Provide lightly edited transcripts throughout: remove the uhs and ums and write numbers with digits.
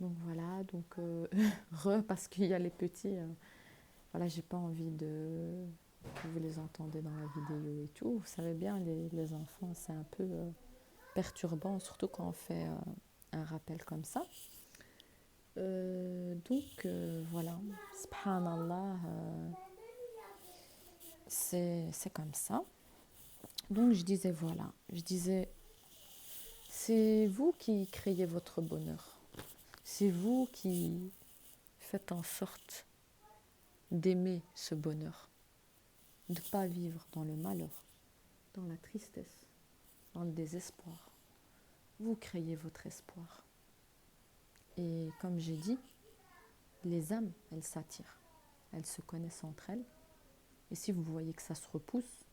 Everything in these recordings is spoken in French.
Donc voilà, parce qu'il y a les petits, voilà, j'ai pas envie que vous les entendez dans la vidéo et tout. Vous savez bien, les enfants, c'est un peu perturbant, surtout quand on fait un rappel comme ça. Voilà, subhanallah, c'est comme ça. Donc je disais, c'est vous qui créez votre bonheur. C'est vous qui faites en sorte d'aimer ce bonheur, de ne pas vivre dans le malheur, dans la tristesse, dans le désespoir. Vous créez votre espoir. Et comme j'ai dit, les âmes, elles s'attirent. Elles se connaissent entre elles. Et si vous voyez que ça se repousse,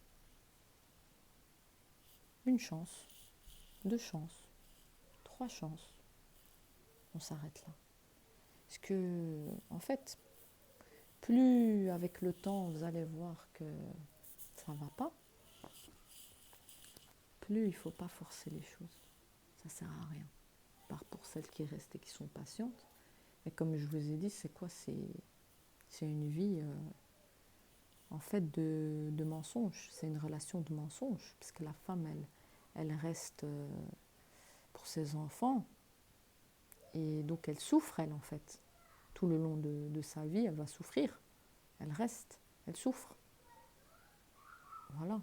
une chance, deux chances, trois chances, on s'arrête là. Parce que, en fait, plus avec le temps vous allez voir que ça ne va pas, plus il ne faut pas forcer les choses. Ça ne sert à rien. À part pour celles qui restent et qui sont patientes. Mais comme je vous ai dit, c'est quoi? C'est une vie en fait de mensonge. C'est une relation de mensonge. Parce que la femme, elle reste pour ses enfants. Et donc elle souffre, elle, en fait. Tout le long de sa vie, elle va souffrir. Elle reste, elle souffre. Voilà.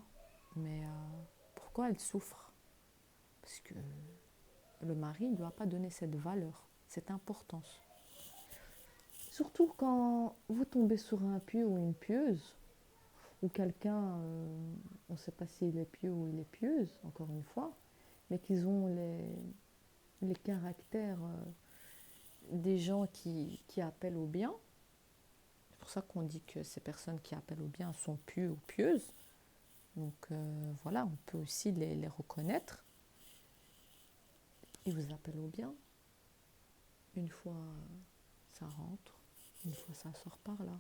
Mais pourquoi elle souffre? Parce que le mari ne lui a pas donné cette valeur, cette importance. Surtout quand vous tombez sur un pieux ou une pieuse, ou quelqu'un, on ne sait pas s'il est pieux ou il est pieuse, encore une fois, mais qu'ils ont les caractères des gens qui appellent au bien. C'est pour ça qu'on dit que ces personnes qui appellent au bien sont pieux ou pieuses. Donc voilà, on peut aussi les reconnaître. Ils vous appellent au bien. Une fois, ça rentre. Une fois, ça sort par là.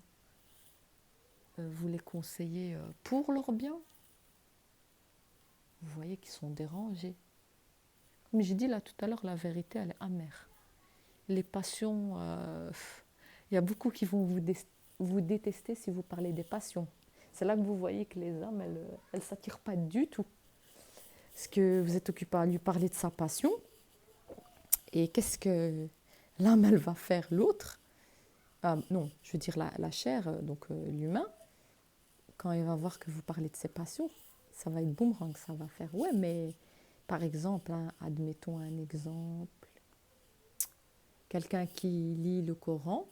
Vous les conseillez pour leur bien. Vous voyez qu'ils sont dérangés. Comme j'ai dit là tout à l'heure, la vérité, elle est amère. Les passions, il y a beaucoup qui vont vous détester si vous parlez des passions. C'est là que vous voyez que les âmes, elles ne s'attirent pas du tout. Parce que vous êtes occupé à lui parler de sa passion. Et qu'est-ce que l'âme, elle va faire l'autre? Non, je veux dire la chair, l'humain, quand il va voir que vous parlez de ses passions, ça va être boomerang, ça va faire ouais, mais par exemple, hein, admettons un exemple, quelqu'un qui lit le Coran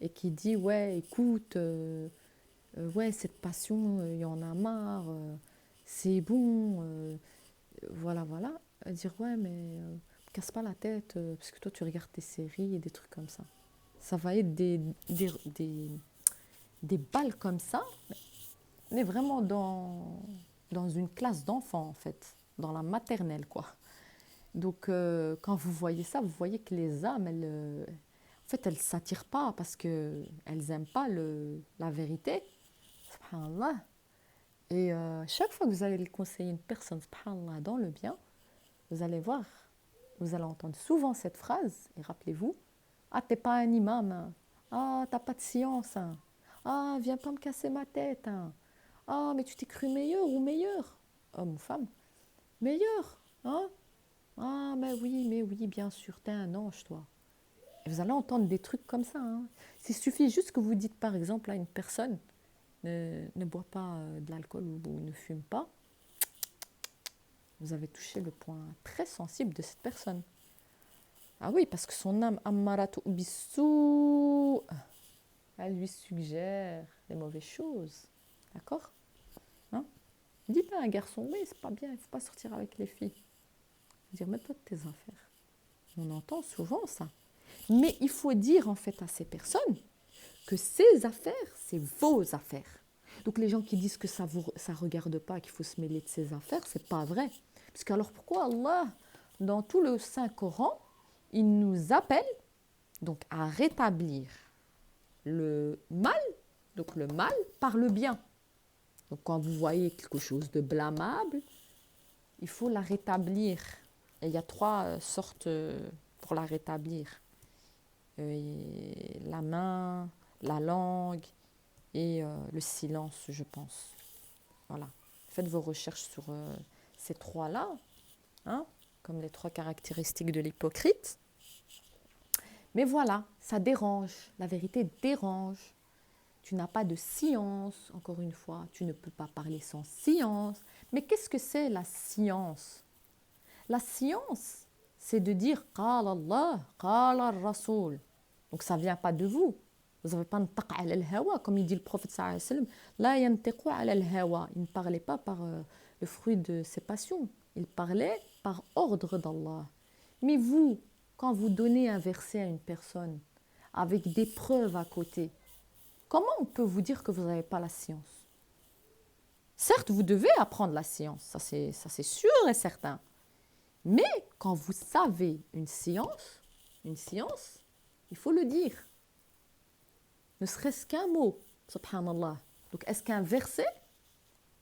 et qui dit ouais, écoute, ouais, cette passion, il y en a marre, c'est bon, voilà, voilà. Dire ouais, mais casse pas la tête, parce que toi tu regardes tes séries et des trucs comme ça. Ça va être des balles comme ça, mais vraiment dans une classe d'enfants en fait, dans la maternelle quoi. Donc quand vous voyez ça, vous voyez que les âmes, en fait, elles ne s'attirent pas parce qu'elles n'aiment pas la vérité. Subhanallah. Et chaque fois que vous allez conseiller une personne, subhanallah, dans le bien, vous allez voir, vous allez entendre souvent cette phrase, et rappelez-vous, ah, t'es pas un imam, hein. Ah, t'as pas de science, hein. Ah, viens pas me casser ma tête, hein. Ah, mais tu t'es cru meilleur ou meilleur, homme ou femme, meilleur, hein. Ah, mais oui, bien sûr, t'es un ange, toi. Et vous allez entendre des trucs comme ça, hein. Il suffit juste que vous dites, par exemple, à une personne, ne bois pas de l'alcool ou ne fume pas, vous avez touché le point très sensible de cette personne. Ah oui, parce que son âme, ammaratu bissou, elle lui suggère les mauvaises choses. D'accord, hein? Dis pas à un garçon, oui, c'est pas bien, il ne faut pas sortir avec les filles. Dire, mets-toi de tes affaires. On entend souvent ça. Mais il faut dire en fait à ces personnes que ces affaires, c'est vos affaires. Donc les gens qui disent que ça ne regarde pas, qu'il faut se mêler de ses affaires, c'est pas vrai. Parce que alors pourquoi Allah, dans tout le Saint-Coran, il nous appelle donc à rétablir le mal, donc le mal par le bien. Donc quand vous voyez quelque chose de blâmable, il faut la rétablir. Et il y a trois sortes pour la rétablir. la main, la langue et le silence, je pense. Voilà. Faites vos recherches sur ces trois-là, hein, comme les trois caractéristiques de l'hypocrite. Mais voilà, ça dérange. La vérité dérange. Tu n'as pas de science, encore une fois. Tu ne peux pas parler sans science. Mais qu'est-ce que c'est la science? La science, c'est de dire « Qala Allah, qala ar-Rasoul ». Donc ça ne vient pas de vous. Vous n'avez pas «Ntaq ala al-hawa», comme il dit le prophète sallallahu alayhi wa sallam. La yantiqu ala al-hawa. Il ne parlait pas par le fruit de ses passions. Il parlait par ordre d'Allah. Mais vous, quand vous donnez un verset à une personne avec des preuves à côté, comment on peut vous dire que vous n'avez pas la science? Certes, vous devez apprendre la science, ça c'est sûr et certain. Mais quand vous savez une science, il faut le dire. Ne serait-ce qu'un mot, subhanallah. Donc est-ce qu'un verset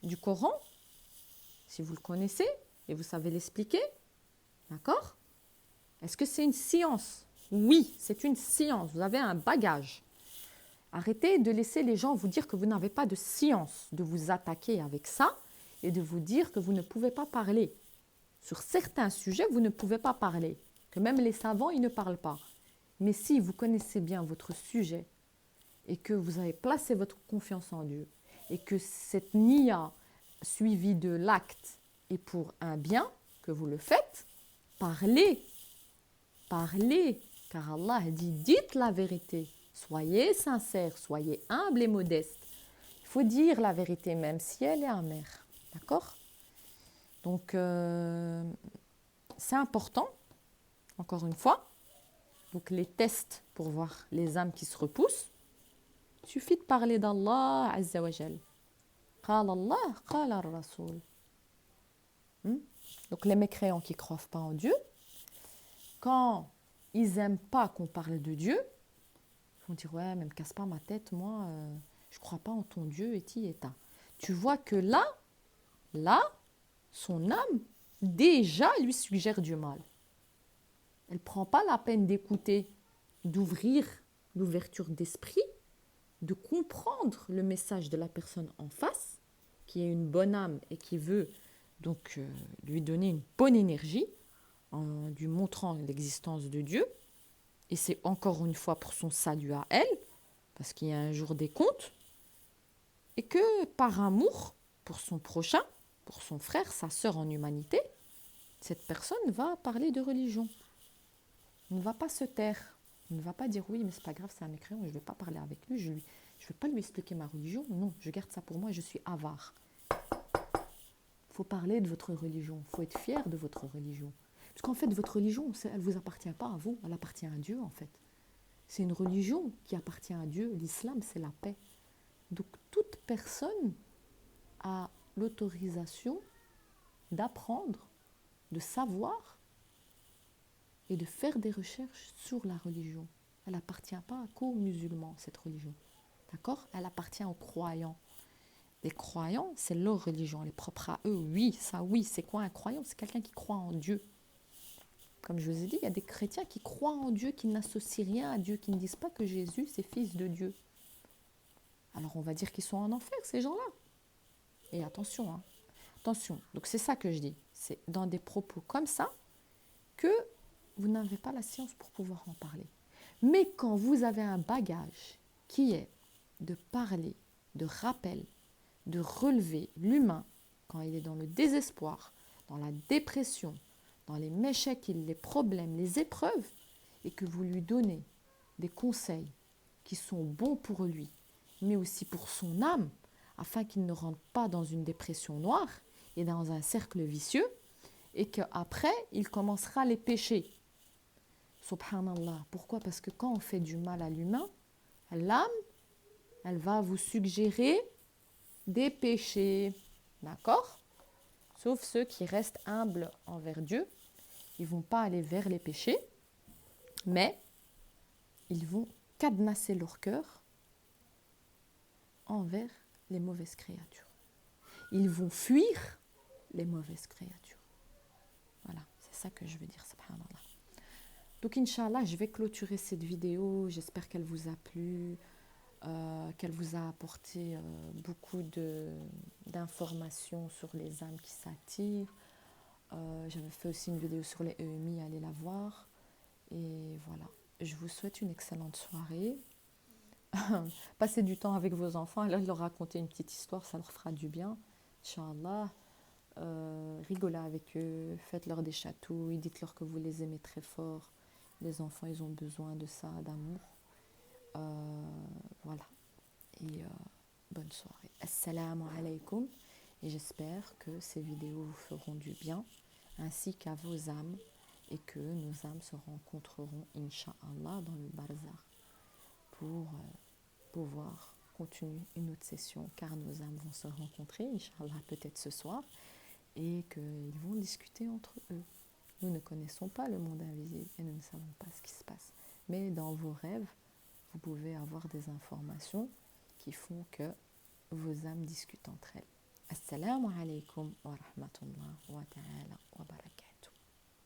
du Coran, si vous le connaissez et vous savez l'expliquer, d'accord? Est-ce que c'est une science? Oui, c'est une science. Vous avez un bagage. Arrêtez de laisser les gens vous dire que vous n'avez pas de science, de vous attaquer avec ça et de vous dire que vous ne pouvez pas parler. Sur certains sujets, vous ne pouvez pas parler, que même les savants, ils ne parlent pas. Mais si vous connaissez bien votre sujet et que vous avez placé votre confiance en Dieu et que cette niya suivie de l'acte est pour un bien, que vous le faites, parlez. Parlez, car Allah dit, dites la vérité. Soyez sincères, soyez humbles et modestes. Il faut dire la vérité même si elle est amère. D'accord? Donc, c'est important, encore une fois. Donc, les tests pour voir les âmes qui se repoussent. Il suffit de parler d'Allah Azza wa Jal. Qala Allah, qala ar-Rasoul. Donc, les mécréants qui ne croient pas en Dieu, quand ils n'aiment pas qu'on parle de Dieu, ils vont dire « Ouais, mais ne me casse pas ma tête, moi, je ne crois pas en ton Dieu, et ti et ta. » Tu vois que là, son âme, déjà, lui suggère du mal. Elle ne prend pas la peine d'écouter, d'ouvrir l'ouverture d'esprit, de comprendre le message de la personne en face, qui est une bonne âme et qui veut donc lui donner une bonne énergie, en lui montrant l'existence de Dieu. Et c'est encore une fois pour son salut à elle, parce qu'il y a un jour des comptes, et que par amour pour son prochain, pour son frère, sa sœur en humanité, cette personne va parler de religion. Elle ne va pas se taire. Elle ne va pas dire oui, mais c'est pas grave, c'est un mécréant, je ne vais pas parler avec lui, je ne vais pas lui expliquer ma religion. Non, je garde ça pour moi, je suis avare. Il faut parler de votre religion, il faut être fier de votre religion. Parce qu'en fait, votre religion, elle ne vous appartient pas à vous, elle appartient à Dieu en fait. C'est une religion qui appartient à Dieu. L'islam, c'est la paix. Donc, toute personne a l'autorisation d'apprendre, de savoir et de faire des recherches sur la religion. Elle n'appartient pas qu'aux musulmans, cette religion. D'accord? Elle appartient aux croyants. Les croyants, c'est leur religion, elle est propre à eux. Oui, c'est quoi un croyant? C'est quelqu'un qui croit en Dieu. Comme je vous ai dit, il y a des chrétiens qui croient en Dieu, qui n'associent rien à Dieu, qui ne disent pas que Jésus, c'est fils de Dieu. Alors on va dire qu'ils sont en enfer, ces gens-là. Et attention, hein. Attention. Donc c'est ça que je dis. C'est dans des propos comme ça que vous n'avez pas la science pour pouvoir en parler. Mais quand vous avez un bagage qui est de parler, de rappel, de relever l'humain quand il est dans le désespoir, dans la dépression, dans les méchecs, les problèmes, les épreuves, et que vous lui donnez des conseils qui sont bons pour lui, mais aussi pour son âme, afin qu'il ne rentre pas dans une dépression noire et dans un cercle vicieux, et qu'après, il commencera les péchés. Subhanallah. Pourquoi? Parce que quand on fait du mal à l'humain, l'âme, elle va vous suggérer des péchés. D'accord? Sauf ceux qui restent humbles envers Dieu. Ils ne vont pas aller vers les péchés, mais ils vont cadenasser leur cœur envers les mauvaises créatures. Ils vont fuir les mauvaises créatures. Voilà, c'est ça que je veux dire, subhanallah. Donc, Inch'Allah, je vais clôturer cette vidéo. J'espère qu'elle vous a plu, qu'elle vous a apporté beaucoup d'informations sur les âmes qui s'attirent. J'avais fait aussi une vidéo sur les EMI, allez la voir. Et voilà, je vous souhaite une excellente soirée. Passez du temps avec vos enfants, alors leur raconter une petite histoire, ça leur fera du bien, Inch'Allah. Rigolez avec eux, faites-leur des chatouilles, dites-leur que vous les aimez très fort. Les enfants, ils ont besoin de ça, d'amour. Voilà. Et bonne soirée. Assalamu alaikum. Et j'espère que ces vidéos vous feront du bien, ainsi qu'à vos âmes, et que nos âmes se rencontreront, Inch'Allah, dans le barzakh pour pouvoir continuer une autre session, car nos âmes vont se rencontrer, Inch'Allah, peut-être ce soir, et qu'ils vont discuter entre eux. Nous ne connaissons pas le monde invisible et nous ne savons pas ce qui se passe. Mais dans vos rêves, vous pouvez avoir des informations qui font que vos âmes discutent entre elles. Assalamu alaikum wa rahmatullah wa ta'ala wa barakatuh.